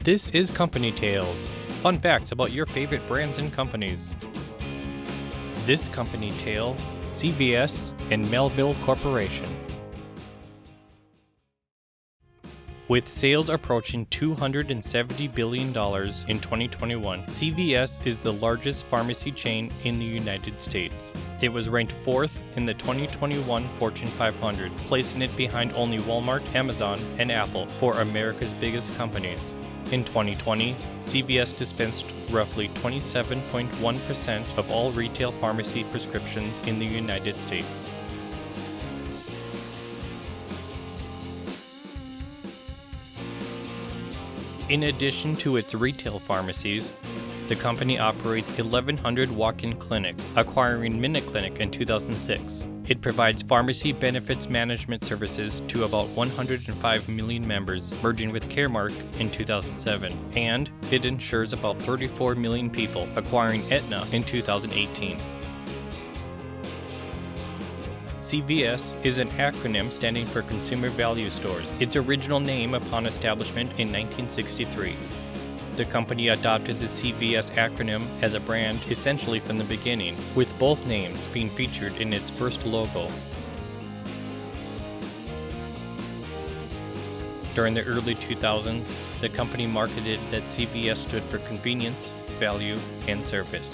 This is Company Tales, fun facts about your favorite brands and companies. This company tale, CVS and Melville Corporation. With sales approaching $270 billion in 2021, CVS is the largest pharmacy chain in the United States. It was ranked 4th in the 2021 Fortune 500, placing it behind only Walmart, Amazon, and Apple for America's biggest companies. In 2020, CVS dispensed roughly 27.1% of all retail pharmacy prescriptions in the United States. In addition to its retail pharmacies, the company operates 1,100 walk-in clinics, acquiring MinuteClinic in 2006. It provides pharmacy benefits management services to about 105 million members, merging with Caremark in 2007, and it insures about 34 million people, acquiring Aetna in 2018. CVS is an acronym standing for Consumer Value Stores, its original name upon establishment in 1963. The company adopted the CVS acronym as a brand essentially from the beginning, with both names being featured in its first logo. During the early 2000s, the company marketed that CVS stood for convenience, value, and service.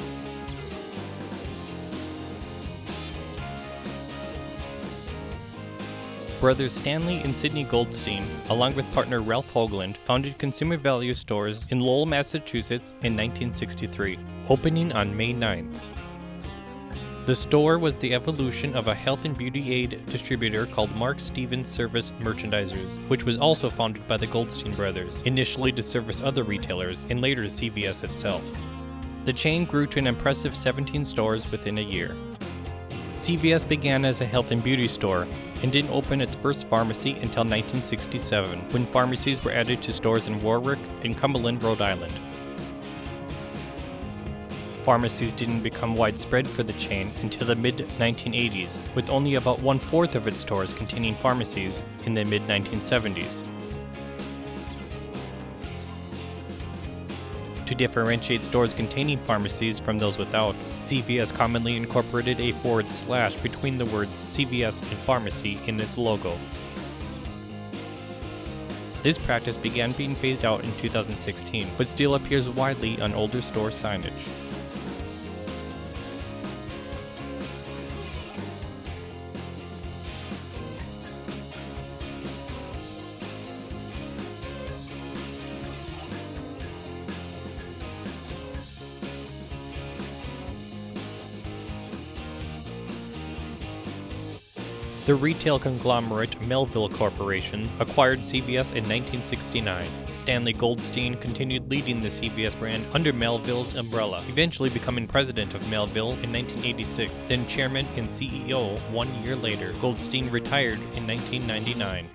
Brothers Stanley and Sidney Goldstein, along with partner Ralph Hoagland, founded Consumer Value Stores in Lowell, Massachusetts in 1963, opening on May 9th. The store was the evolution of a health and beauty aid distributor called Mark Stevens Service Merchandisers, which was also founded by the Goldstein brothers, initially to service other retailers and later CVS itself. The chain grew to an impressive 17 stores within a year. CVS began as a health and beauty store and didn't open its first pharmacy until 1967, when pharmacies were added to stores in Warwick and Cumberland, Rhode Island. Pharmacies didn't become widespread for the chain until the mid-1980s, with only about 1/4 of its stores containing pharmacies in the mid-1970s. To differentiate stores containing pharmacies from those without, CVS commonly incorporated a / between the words CVS and pharmacy in its logo. This practice began being phased out in 2016, but still appears widely on older store signage. The retail conglomerate Melville Corporation acquired CVS in 1969. Stanley Goldstein continued leading the CVS brand under Melville's umbrella, eventually becoming president of Melville in 1986, then chairman and CEO 1 year later. Goldstein retired in 1999.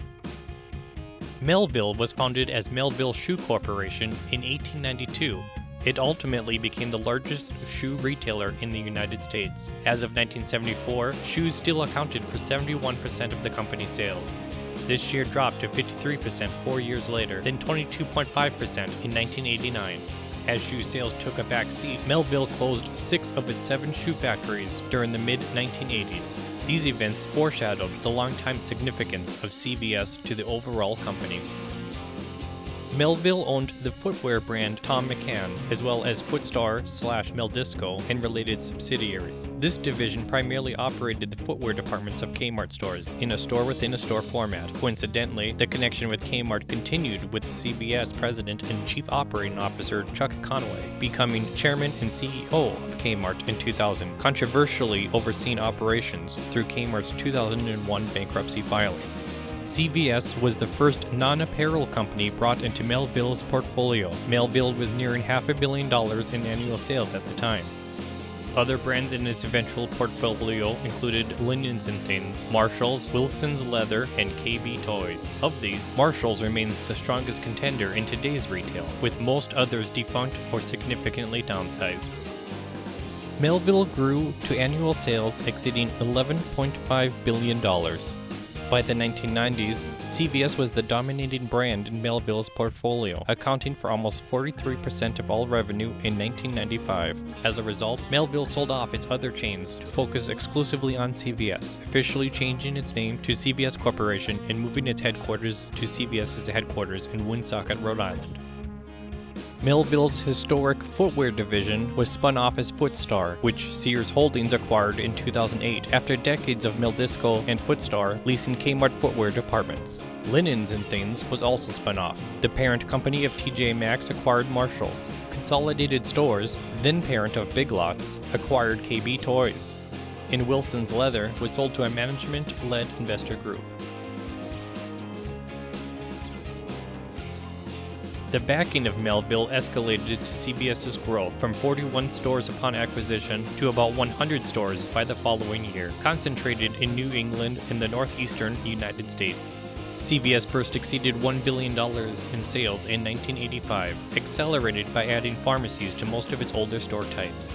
Melville was founded as Melville Shoe Corporation in 1892. It ultimately became the largest shoe retailer in the United States. As of 1974, shoes still accounted for 71% of the company's sales. This share dropped to 53% 4 years later, then 22.5% in 1989. As shoe sales took a back seat, Melville closed 6 of its 7 shoe factories during the mid-1980s. These events foreshadowed the longtime significance of CVS to the overall company. Melville owned the footwear brand Thom McAn, as well as Footstar/Meldisco and related subsidiaries. This division primarily operated the footwear departments of Kmart stores, in a store-within-a-store format. Coincidentally, the connection with Kmart continued with CVS President and Chief Operating Officer Chuck Conway, becoming Chairman and CEO of Kmart in 2000, controversially overseeing operations through Kmart's 2001 bankruptcy filing. CVS was the first non-apparel company brought into Melville's portfolio. Melville was nearing $500 million in annual sales at the time. Other brands in its eventual portfolio included Linens and Thins, Marshalls, Wilson's Leather, and KB Toys. Of these, Marshalls remains the strongest contender in today's retail, with most others defunct or significantly downsized. Melville grew to annual sales exceeding $11.5 billion. By the 1990s, CVS was the dominating brand in Melville's portfolio, accounting for almost 43% of all revenue in 1995. As a result, Melville sold off its other chains to focus exclusively on CVS, officially changing its name to CVS Corporation and moving its headquarters to CVS's headquarters in Woonsocket, Rhode Island. Melville's historic footwear division was spun off as Footstar, which Sears Holdings acquired in 2008 after decades of Meldisco and Footstar leasing Kmart footwear departments. Linens and Things was also spun off. The parent company of TJ Maxx acquired Marshalls. Consolidated Stores, then parent of Big Lots, acquired KB Toys. And Wilson's Leather was sold to a management-led investor group. The backing of Melville escalated to CVS's growth from 41 stores upon acquisition to about 100 stores by the following year, concentrated in New England and the northeastern United States. CVS first exceeded $1 billion in sales in 1985, accelerated by adding pharmacies to most of its older store types.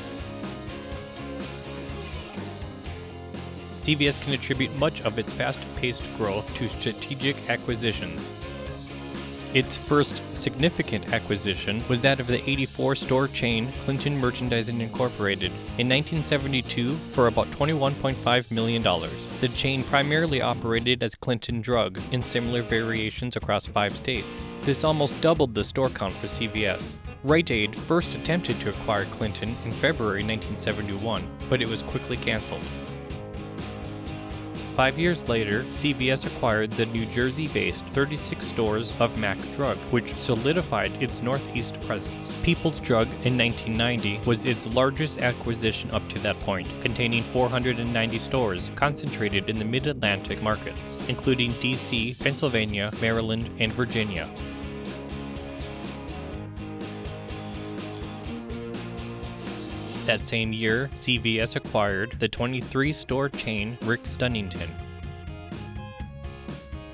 CVS can attribute much of its fast-paced growth to strategic acquisitions. Its first significant acquisition was that of the 84-store chain Clinton Merchandising Incorporated in 1972 for about $21.5 million. The chain primarily operated as Clinton Drug in similar variations across 5 states. This almost doubled the store count for CVS. Rite Aid first attempted to acquire Clinton in February 1971, but it was quickly canceled. 5 years later, CVS acquired the New Jersey-based 36 stores of Mac Drug, which solidified its Northeast presence. People's Drug in 1990 was its largest acquisition up to that point, containing 490 stores concentrated in the Mid-Atlantic markets, including DC, Pennsylvania, Maryland, and Virginia. That same year, CVS acquired the 23-store chain Rick Stunnington.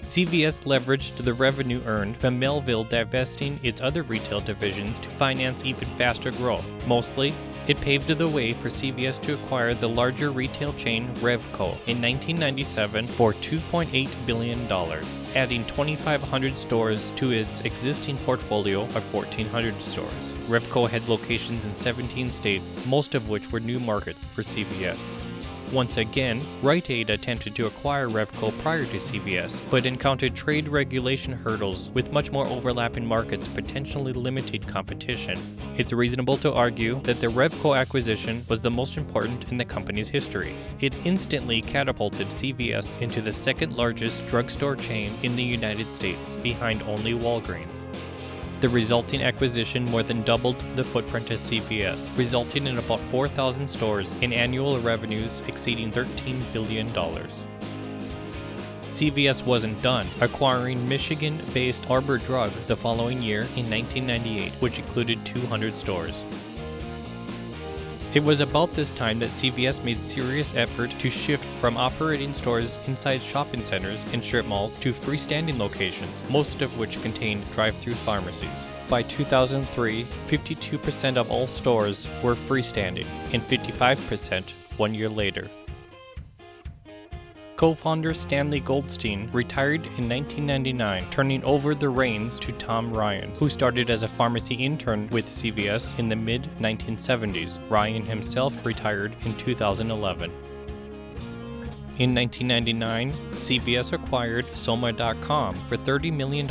CVS leveraged the revenue earned from Melville divesting its other retail divisions to finance even faster growth. Mostly, it paved the way for CVS to acquire the larger retail chain Revco in 1997 for $2.8 billion, adding 2,500 stores to its existing portfolio of 1,400 stores. Revco had locations in 17 states, most of which were new markets for CVS. Once again, Rite Aid attempted to acquire Revco prior to CVS, but encountered trade regulation hurdles with much more overlapping markets potentially limited competition. It's reasonable to argue that the Revco acquisition was the most important in the company's history. It instantly catapulted CVS into the second largest drugstore chain in the United States, behind only Walgreens. The resulting acquisition more than doubled the footprint of CVS, resulting in about 4,000 stores and annual revenues exceeding $13 billion. CVS wasn't done, acquiring Michigan-based Arbor Drug the following year in 1998, which included 200 stores. It was about this time that CVS made serious effort to shift from operating stores inside shopping centers and strip malls to freestanding locations, most of which contained drive-through pharmacies. By 2003, 52% of all stores were freestanding, and 55% 1 year later. Co-founder Stanley Goldstein retired in 1999, turning over the reins to Tom Ryan, who started as a pharmacy intern with CVS in the mid-1970s. Ryan himself retired in 2011. In 1999, CVS acquired Soma.com for $30 million.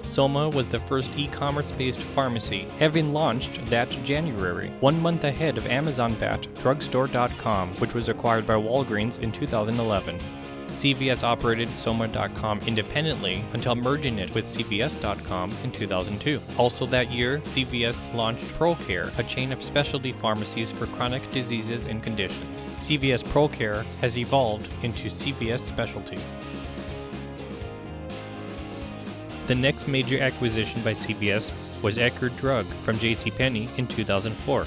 Soma was the first e-commerce-based pharmacy, having launched that January, 1 month ahead of Amazon-backed Drugstore.com, which was acquired by Walgreens in 2011. CVS operated Soma.com independently until merging it with CVS.com in 2002. Also that year, CVS launched ProCare, a chain of specialty pharmacies for chronic diseases and conditions. CVS ProCare has evolved into CVS Specialty. The next major acquisition by CVS was Eckerd Drug from JCPenney in 2004.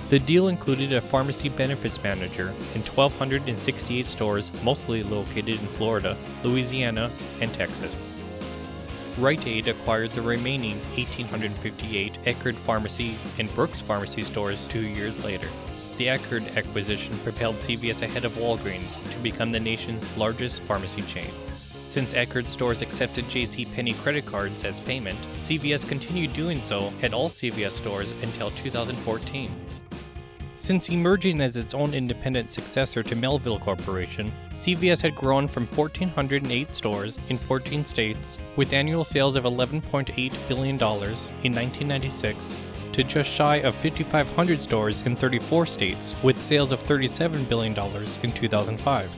The deal included a pharmacy benefits manager and 1,268 stores, mostly located in Florida, Louisiana, and Texas. Rite Aid acquired the remaining 1,858 Eckerd Pharmacy and Brooks Pharmacy stores 2 years later. The Eckerd acquisition propelled CVS ahead of Walgreens to become the nation's largest pharmacy chain. Since Eckerd stores accepted JCPenney credit cards as payment, CVS continued doing so at all CVS stores until 2014. Since emerging as its own independent successor to Melville Corporation, CVS had grown from 1,408 stores in 14 states, with annual sales of $11.8 billion in 1996, to just shy of 5,500 stores in 34 states, with sales of $37 billion in 2005.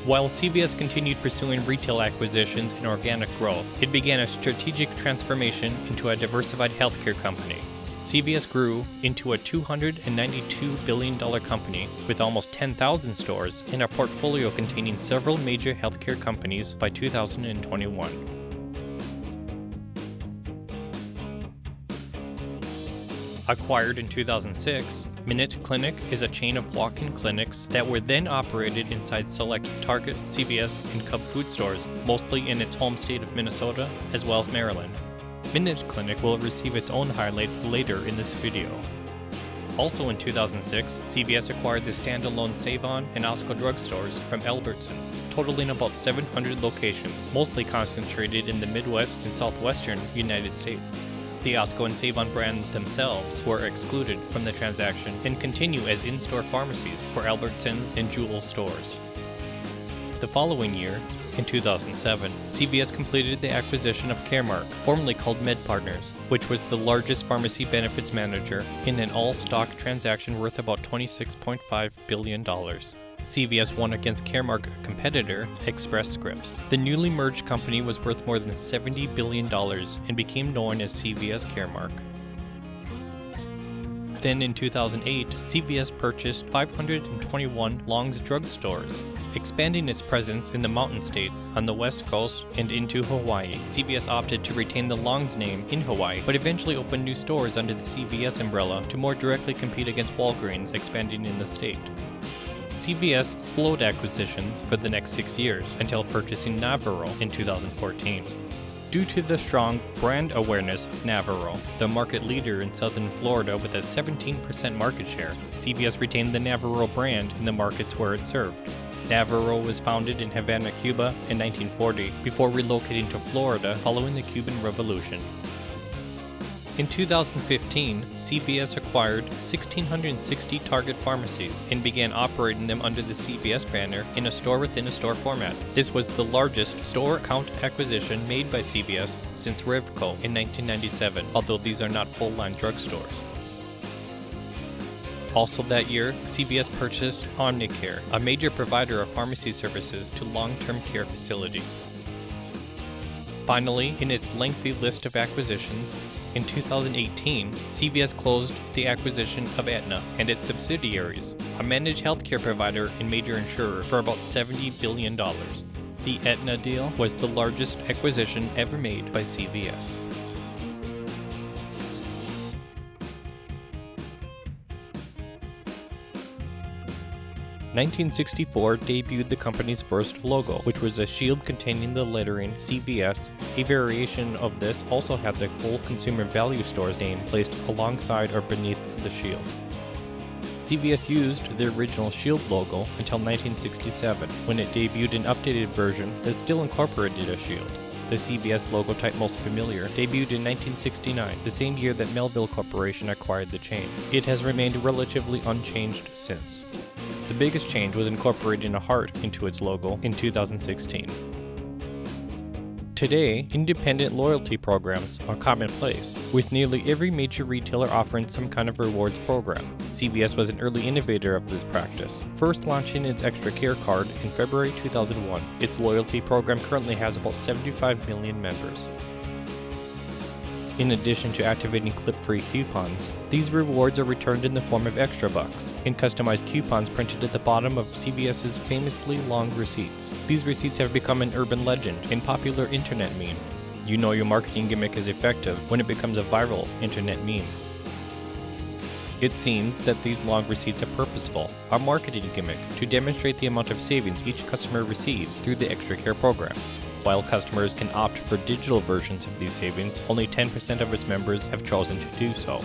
While CVS continued pursuing retail acquisitions and organic growth, it began a strategic transformation into a diversified healthcare company. CVS grew into a $292 billion company with almost 10,000 stores and a portfolio containing several major healthcare companies by 2021. Acquired in 2006, MinuteClinic is a chain of walk-in clinics that were then operated inside select Target, CVS, and Cub food stores, mostly in its home state of Minnesota as well as Maryland. MinuteClinic will receive its own highlight later in this video. Also in 2006, CVS acquired the standalone Sav-on and Osco drugstores from Albertsons, totaling about 700 locations, mostly concentrated in the Midwest and Southwestern United States. The Osco and Sav-on brands themselves were excluded from the transaction and continue as in-store pharmacies for Albertsons and Jewel stores. The following year, in 2007, CVS completed the acquisition of Caremark, formerly called MedPartners, which was the largest pharmacy benefits manager in an all-stock transaction worth about $26.5 billion. CVS won against Caremark competitor Express Scripts. The newly merged company was worth more than $70 billion and became known as CVS Caremark. Then in 2008, CVS purchased 521 Long's drugstores, expanding its presence in the mountain states on the West Coast and into Hawaii. CVS opted to retain the Long's name in Hawaii, but eventually opened new stores under the CVS umbrella to more directly compete against Walgreens expanding in the state. CVS slowed acquisitions for the next 6 years until purchasing Navarro in 2014. Due to the strong brand awareness of Navarro, the market leader in southern Florida with a 17% market share, CVS retained the Navarro brand in the markets where it served. Navarro was founded in Havana, Cuba in 1940 before relocating to Florida following the Cuban Revolution. In 2015, CVS acquired 1,660 Target pharmacies and began operating them under the CVS banner in a store-within-a-store format. This was the largest store count acquisition made by CVS since Revco in 1997, although these are not full-line drugstores. Also that year, CVS purchased Omnicare, a major provider of pharmacy services to long-term care facilities. Finally, in its lengthy list of acquisitions, in 2018, CVS closed the acquisition of Aetna and its subsidiaries, a managed healthcare provider and major insurer, for about $70 billion. The Aetna deal was the largest acquisition ever made by CVS. In 1964 debuted the company's first logo, which was a shield containing the lettering CVS. A variation of this also had the full consumer value store's name placed alongside or beneath the shield. CVS used the original shield logo until 1967, when it debuted an updated version that still incorporated a shield. The CVS logo type most familiar debuted in 1969, the same year that Melville Corporation acquired the chain. It has remained relatively unchanged since. The biggest change was incorporating a heart into its logo in 2016. Today, independent loyalty programs are commonplace, with nearly every major retailer offering some kind of rewards program. CVS was an early innovator of this practice, first launching its ExtraCare card in February 2001. Its loyalty program currently has about 75 million members. In addition to activating clip-free coupons, these rewards are returned in the form of extra bucks, in customized coupons printed at the bottom of CVS's famously long receipts. These receipts have become an urban legend and popular internet meme. You know your marketing gimmick is effective when it becomes a viral internet meme. It seems that these long receipts are purposeful, a marketing gimmick to demonstrate the amount of savings each customer receives through the ExtraCare program. While customers can opt for digital versions of these savings, only 10% of its members have chosen to do so.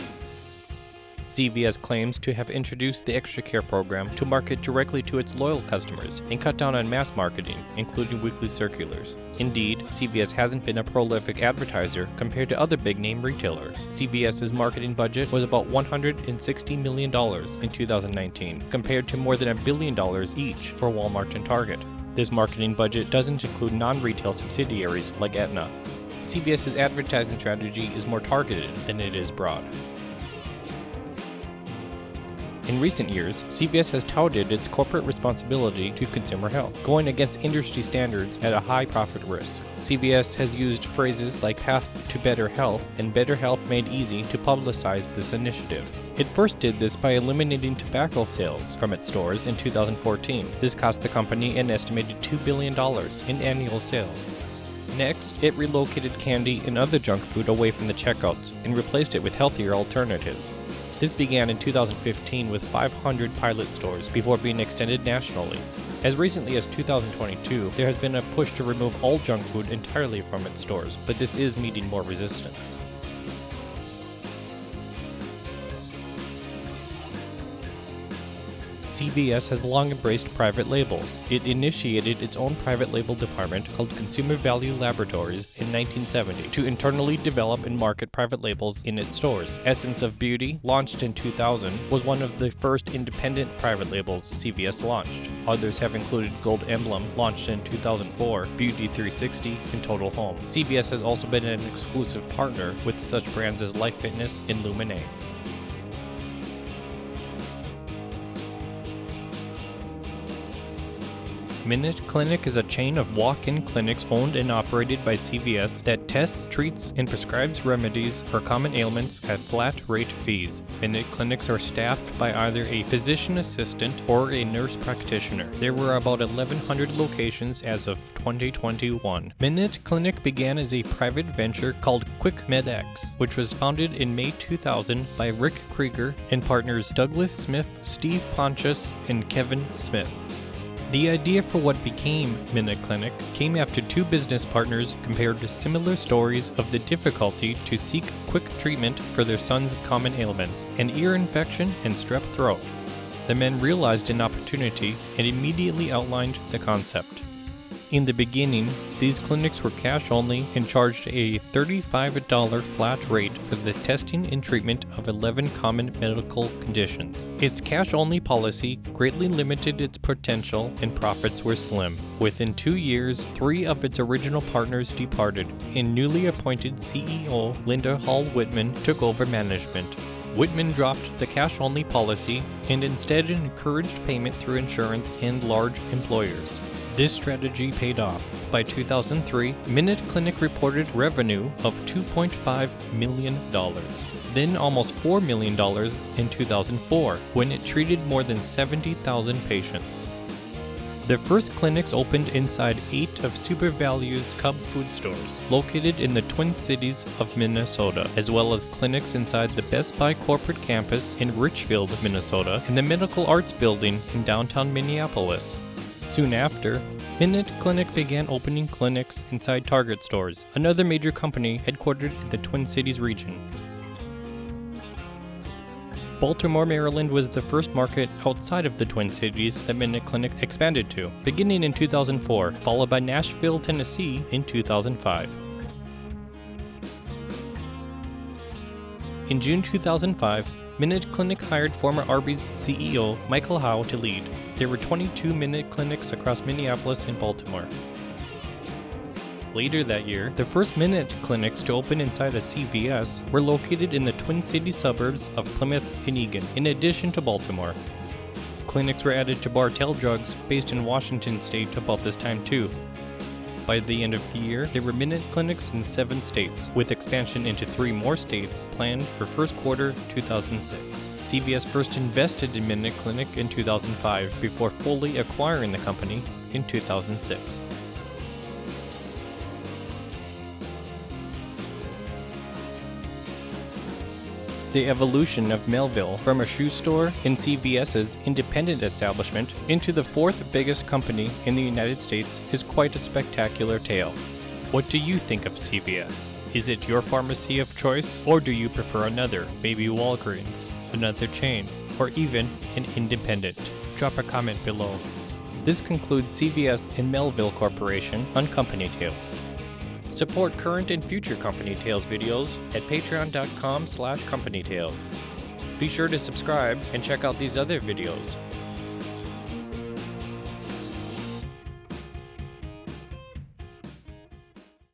CVS claims to have introduced the ExtraCare program to market directly to its loyal customers and cut down on mass marketing, including weekly circulars. Indeed, CVS hasn't been a prolific advertiser compared to other big-name retailers. CVS's marketing budget was about $160 million in 2019, compared to more than $1 billion each for Walmart and Target. This marketing budget doesn't include non-retail subsidiaries like Aetna. CVS's advertising strategy is more targeted than it is broad. In recent years, CVS has touted its corporate responsibility to consumer health, going against industry standards at a high profit risk. CVS has used phrases like path to better health and better health made easy to publicize this initiative. It first did this by eliminating tobacco sales from its stores in 2014. This cost the company an estimated $2 billion in annual sales. Next, it relocated candy and other junk food away from the checkouts and replaced it with healthier alternatives. This began in 2015 with 500 pilot stores before being extended nationally. As recently as 2022, there has been a push to remove all junk food entirely from its stores, but this is meeting more resistance. CVS has long embraced private labels. It initiated its own private label department called Consumer Value Laboratories in 1970 to internally develop and market private labels in its stores. Essence of Beauty, launched in 2000, was one of the first independent private labels CVS launched. Others have included Gold Emblem, launched in 2004, Beauty 360, and Total Home. CVS has also been an exclusive partner with such brands as Life Fitness and Lumine. MinuteClinic is a chain of walk-in clinics owned and operated by CVS that tests, treats, and prescribes remedies for common ailments at flat-rate fees. MinuteClinics are staffed by either a physician assistant or a nurse practitioner. There were about 1,100 locations as of 2021. MinuteClinic began as a private venture called QuickMedx, which was founded in May 2000 by Rick Krieger and partners Douglas Smith, Steve Pontius, and Kevin Smith. The idea for what became MinuteClinic came after two business partners compared similar stories of the difficulty to seek quick treatment for their son's common ailments, an ear infection and strep throat. The men realized an opportunity and immediately outlined the concept. In the beginning, these clinics were cash only and charged a $35 flat rate for the testing and treatment of 11 common medical conditions. Its cash only policy greatly limited its potential and profits were slim. Within 2 years, 3 of its original partners departed, and newly appointed CEO Linda Hall Whitman took over management. Whitman dropped the cash-only policy and instead encouraged payment through insurance and large employers. This strategy paid off. By 2003, MinuteClinic reported revenue of $2.5 million, then almost $4 million in 2004, when it treated more than 70,000 patients. The first clinics opened inside 8 of SuperValue's Cub food stores, located in the Twin Cities of Minnesota, as well as clinics inside the Best Buy corporate campus in Richfield, Minnesota, and the Medical Arts Building in downtown Minneapolis. Soon after, MinuteClinic began opening clinics inside Target stores, another major company headquartered in the Twin Cities region. Baltimore, Maryland was the first market outside of the Twin Cities that MinuteClinic expanded to, beginning in 2004, followed by Nashville, Tennessee in 2005. In June 2005, MinuteClinic hired former Arby's CEO Michael Howe to lead. There were 22 MinuteClinics across Minneapolis and Baltimore. Later that year, the first MinuteClinics to open inside a CVS were located in the Twin Cities suburbs of Plymouth and Eagan, in addition to Baltimore. Clinics were added to Bartell Drugs, based in Washington state, about this time too. By the end of the year, there were MinuteClinics in 7 states, with expansion into 3 more states planned for first quarter 2006. CVS first invested in MinuteClinic in 2005 before fully acquiring the company in 2006. The evolution of Melville from a shoe store and CVS's independent establishment into the 4th biggest company in the United States is quite a spectacular tale. What do you think of CVS? Is it your pharmacy of choice, or do you prefer another, maybe Walgreens? another chain, or even an independent? Drop a comment below. This concludes CVS and Melville Corporation on Company Tales. Support current and future Company Tales videos at patreon.com/companytales. Be sure to subscribe and check out these other videos.